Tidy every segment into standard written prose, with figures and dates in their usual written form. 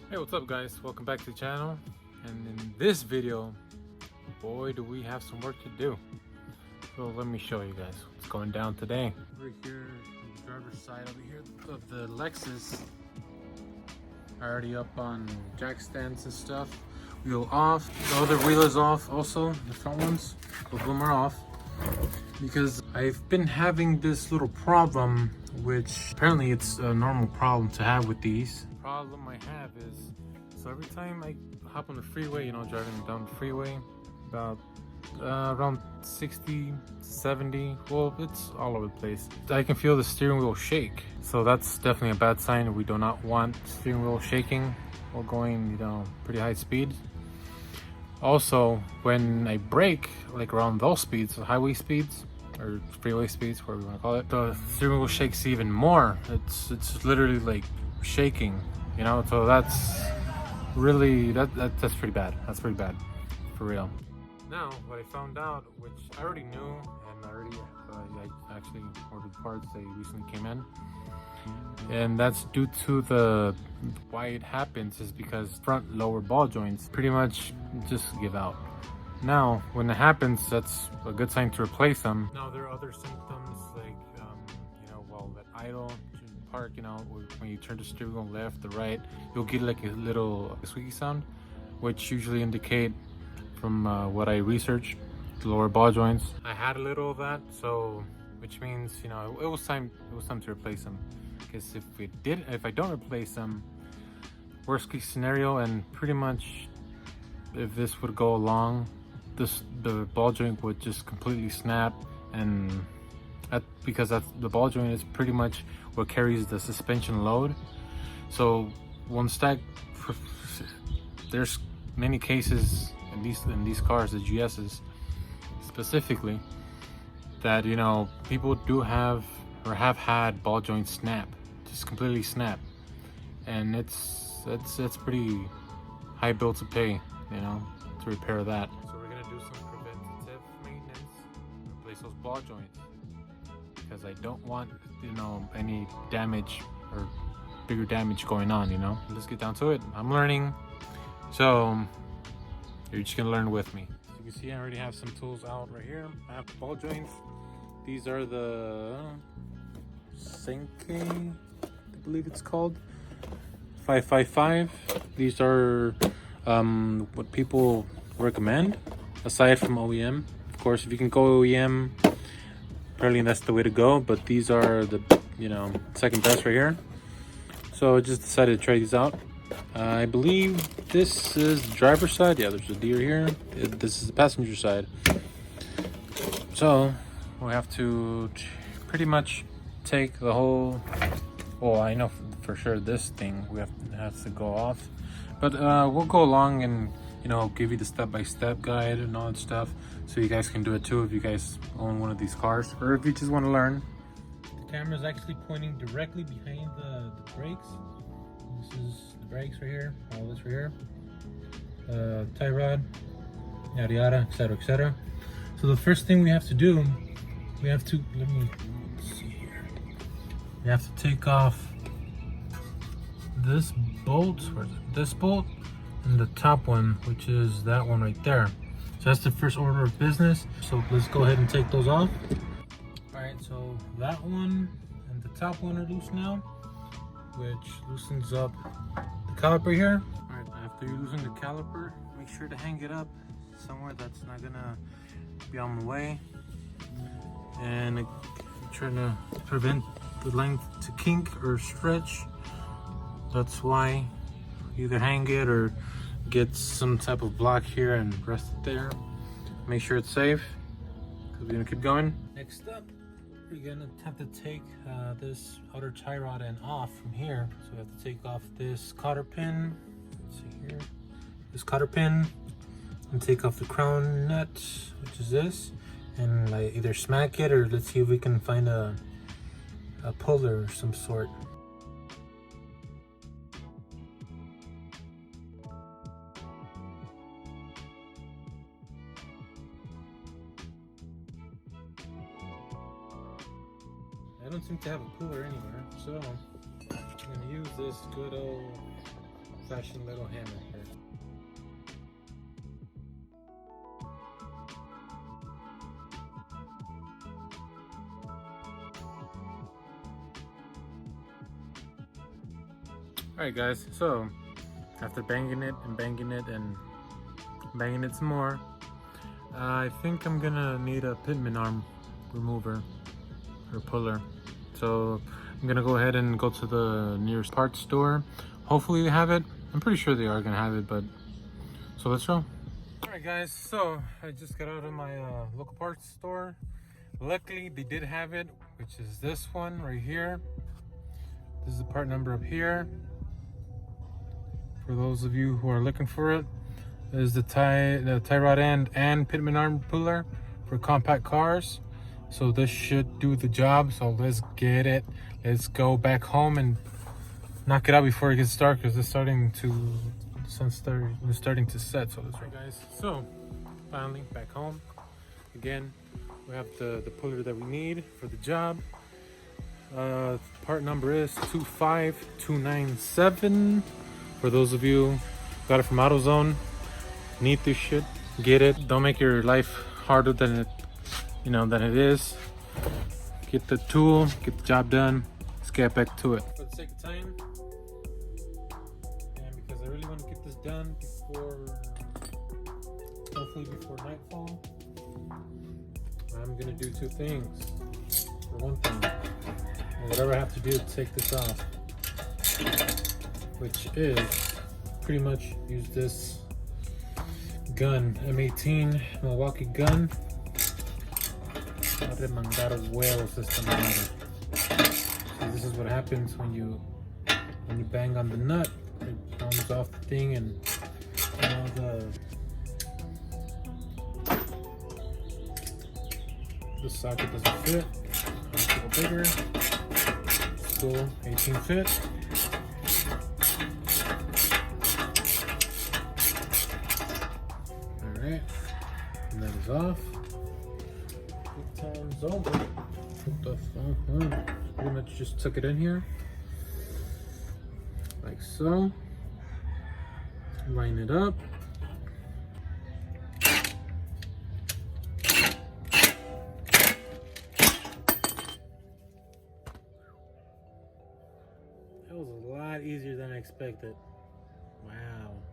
Hey, what's up guys? Welcome back to the channel. And in this video, boy do we have some work to do. So let me show you guys what's going down today. We're here on the driver's side over here of the Lexus. Already up on jack stands and stuff. Wheel off. The other wheel is off also. The front ones, both of them are off. Because I've been having this little problem, which apparently it's a normal problem to have with these. The problem I have is, so every time I hop on the freeway, driving down the freeway, about around 60, 70, well, it's all over the place. I can feel the steering wheel shake. So that's definitely a bad sign. We do not want steering wheel shaking while going, pretty high speeds. Also, when I brake, like around those speeds, highway speeds, or freeway speeds, whatever you want to call it, the steering wheel shakes even more. It's literally like shaking, so that's really, that's pretty bad. That's pretty bad, for real. Now, what I found out, which I already knew, and I actually ordered parts, they recently came in. And that's due to why it happens is because front lower ball joints pretty much just give out. Now, when it happens, that's a good sign to replace them. Now, there are other symptoms like, while at idle, park, when you turn the steering wheel left or right, you'll get like a little squeaky sound, which usually indicate, from what I researched, the lower ball joints. I had a little of that, so which means it was time to replace them. Because if I don't replace them, worst case scenario, and pretty much if this would go along, the ball joint would just completely snap, and because the ball joint is pretty much what carries the suspension load. So there's many cases in these cars, the GS's specifically, that people do have or have had ball joints snap, just completely snap, and it's pretty high bill to pay, to repair that. So we're gonna do some preventative maintenance, replace those ball joints, because I don't want any damage or bigger damage going on. Let's get down to it. I'm learning, so you're just gonna learn with me. As you can see, I already have some tools out right here. I have ball joints. These are the Senke, I believe it's called, 555. These are what people recommend, aside from OEM. Of course, if you can go OEM, apparently that's the way to go, but these are the second best right here. So I just decided to try these out. I believe this is the driver's side. Yeah, there's a deer here. This is the passenger side. So we have to pretty much take the whole, well, I know for sure this thing has to go off, but we'll go along and give you the step-by-step guide and all that stuff, so you guys can do it too if you guys own one of these cars, or if you just want to learn. The camera is actually pointing directly behind the brakes. This is the brakes right here, all this right here, tie rod, yada yada, etc, etc. So the first thing we have to do, let me see here. You have to take off this bolt, or this bolt, and the top one, which is that one right there. So that's the first order of business. So let's go ahead and take those off. All right, so that one and the top one are loose now, which loosens up the caliper here. All right, after you loosen the caliper, make sure to hang it up somewhere that's not gonna be on the way, and trying to prevent the length to kink or stretch. That's why either hang it or get some type of block here and rest it there. Make sure it's safe, because we're gonna keep going. Next up, we're gonna have to take this outer tie rod end off from here. So we have to take off this cotter pin. Let's see here, this cotter pin, and take off the crown nut, which is this, and either smack it, or let's see if we can find a puller of some sort. I don't seem to have a puller anywhere, so I'm gonna use this good old flashing little hammer here. Alright guys, so after banging it and banging it and banging it some more, I think I'm gonna need a pitman arm remover or puller. So I'm gonna go ahead and go to the nearest parts store. Hopefully they have it. I'm pretty sure they are gonna have it, but so let's go. Alright guys, so I just got out of my local parts store. Luckily they did have it, which is this one right here. This is the part number up here. For those of you who are looking for it, is the tie rod end and pitman arm puller for compact cars. So this should do the job. So let's get it. Let's go back home and knock it out before it gets dark, because it's starting to starting to set. So let's go, guys. So finally back home again. We have the puller that we need for the job. Part number is 25297. For those of you who got it from AutoZone, need this shit, get it. Don't make your life harder than it is. Get the tool, get the job done. Let's get back to it. For the sake of time, and because I really want to get this done hopefully before nightfall, I'm gonna do two things. For one thing, whatever I have to do to take this off, which is pretty much use this gun, M18 Milwaukee gun. Remandar huevos esta madre. So this is what happens when you bang on the nut. It comes off the thing, and the socket doesn't fit. It's a little bigger. Still 18 fit. Alright, and that is off. Good time's over. What the fuck? Pretty much just took it in here. Like so. Line it up. That was a lot easier than I expected. Wow.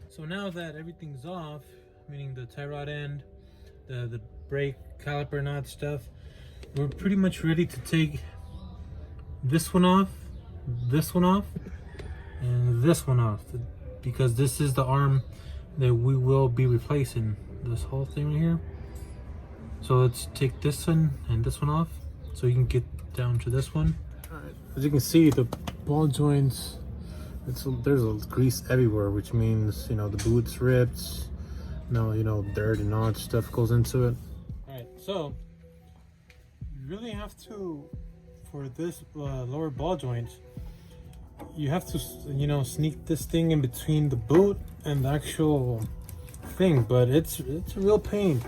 So now that everything's off, meaning the tie rod end, the brake caliper and all that stuff, we're pretty much ready to take this one off, and this one off, because this is the arm that we will be replacing, this whole thing right here. So let's take this one and this one off so you can get down to this one. Alright, as you can see, the ball joints, there's grease everywhere, which means the boot's ripped. Dirt and all that stuff goes into it. Alright, so you really have to, for this lower ball joint, you have to sneak this thing in between the boot and the actual thing, but it's a real pain.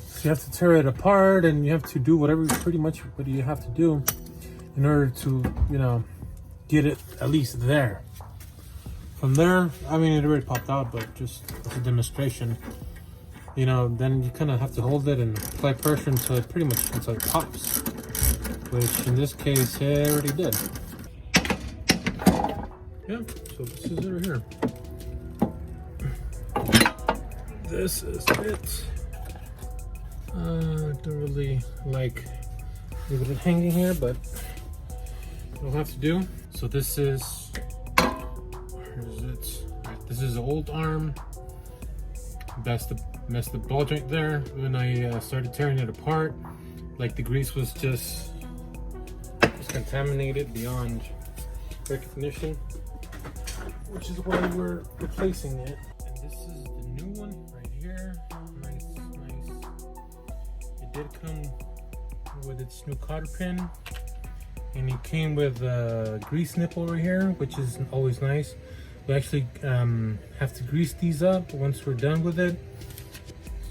So you have to tear it apart, and you have to do pretty much what you have to do in order to get it at least there. From there, I mean, it already popped out, but just as a demonstration, then you kind of have to hold it and apply pressure until it pops, which in this case it already did. Yeah, so this is it right here. This is it. Don't really like leaving it hanging here, but it'll have to do. So this is, where is it? This is the old arm. That's the ball joint there. When I started tearing it apart, like the grease was just contaminated beyond recognition, which is why we're replacing it. And this is the new one right here. Nice. It did come with its new cotter pin, and it came with a grease nipple over here, which is always nice. We actually have to grease these up once we're done with it.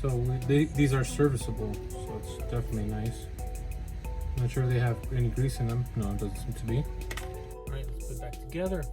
So these are serviceable, so it's definitely nice. I'm not sure if they have any grease in them. No, it doesn't seem to be. All right, let's put it back together.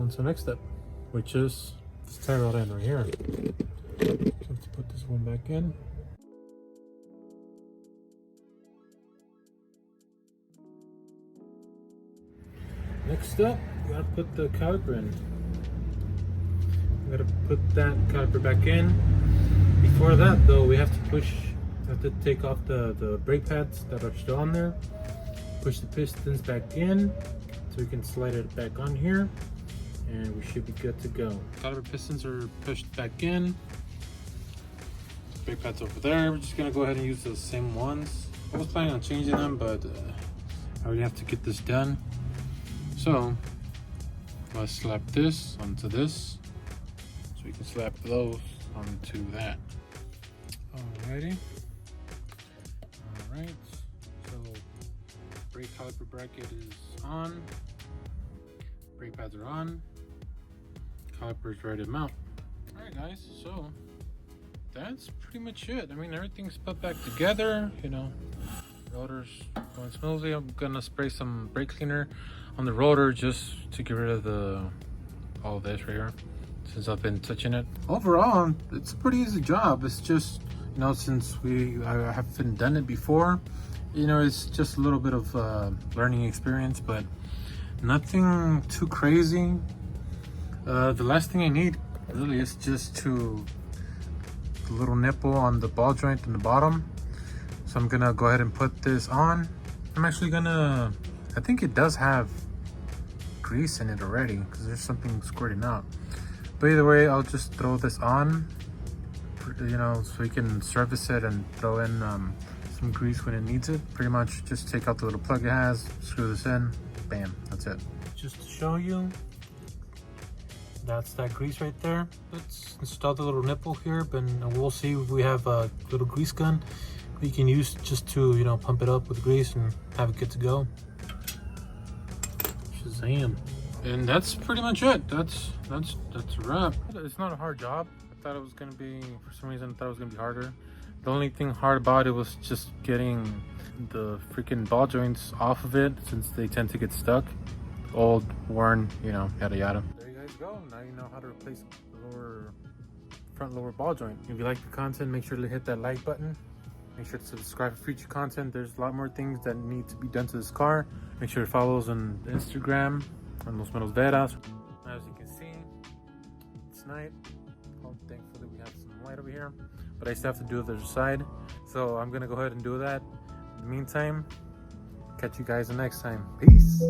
on to the next step, which is this tie rod end right here. So let's put this one back in. Next up, we gotta put the caliper in. We gotta put that caliper back in. Before that though, we have to take off the brake pads that are still on there. Push the pistons back in so we can slide it back on here, and we should be good to go. Caliper pistons are pushed back in. Brake pads over there. We're just gonna go ahead and use those same ones. I was planning on changing them, but I already have to get this done. So let's slap this onto this, so we can slap those onto that. Alrighty. Alright. So brake caliper bracket is on. Brake pads are on. Caliper is ready to mount. Alright guys, so that's pretty much it. I mean, everything's put back together, you know. Rotor's going smoothly. I'm gonna spray some brake cleaner on the rotor just to get rid of all this right here, since I've been touching it. Overall, it's a pretty easy job. It's just, you know, since I haven't done it before, you know, it's just a little bit of learning experience, but nothing too crazy. The last thing I need really is just the little nipple on the ball joint in the bottom. So I'm gonna go ahead and put this on. I'm actually gonna, I think it does have grease in it already because there's something squirting out. But either way, I'll just throw this on, you know, so we can service it and throw in some grease when it needs it. Pretty much just take out the little plug it has, screw this in, bam, that's it. Just to show you, that's that grease right there. Let's install the little nipple here, but we'll see if we have a little grease gun we can use just to, you know, pump it up with grease and have it good to go. Shazam. And that's pretty much it. That's a wrap. It's not a hard job. I thought it was gonna be, for some reason I thought it was gonna be harder. The only thing hard about it was just getting the freaking ball joints off of it, since they tend to get stuck. Old, worn, you know, yada yada. There you guys go. Now you know how to replace the front lower ball joint. If you like the content, make sure to hit that like button. Make sure to subscribe for future content. There's a lot more things that need to be done to this car. Make sure to follow us on Instagram, on Los Menos Veras. As you can see, it's night. Oh, thankfully we have some light over here, but I still have to do the other side. So I'm gonna go ahead and do that. In the meantime, catch you guys the next time. Peace.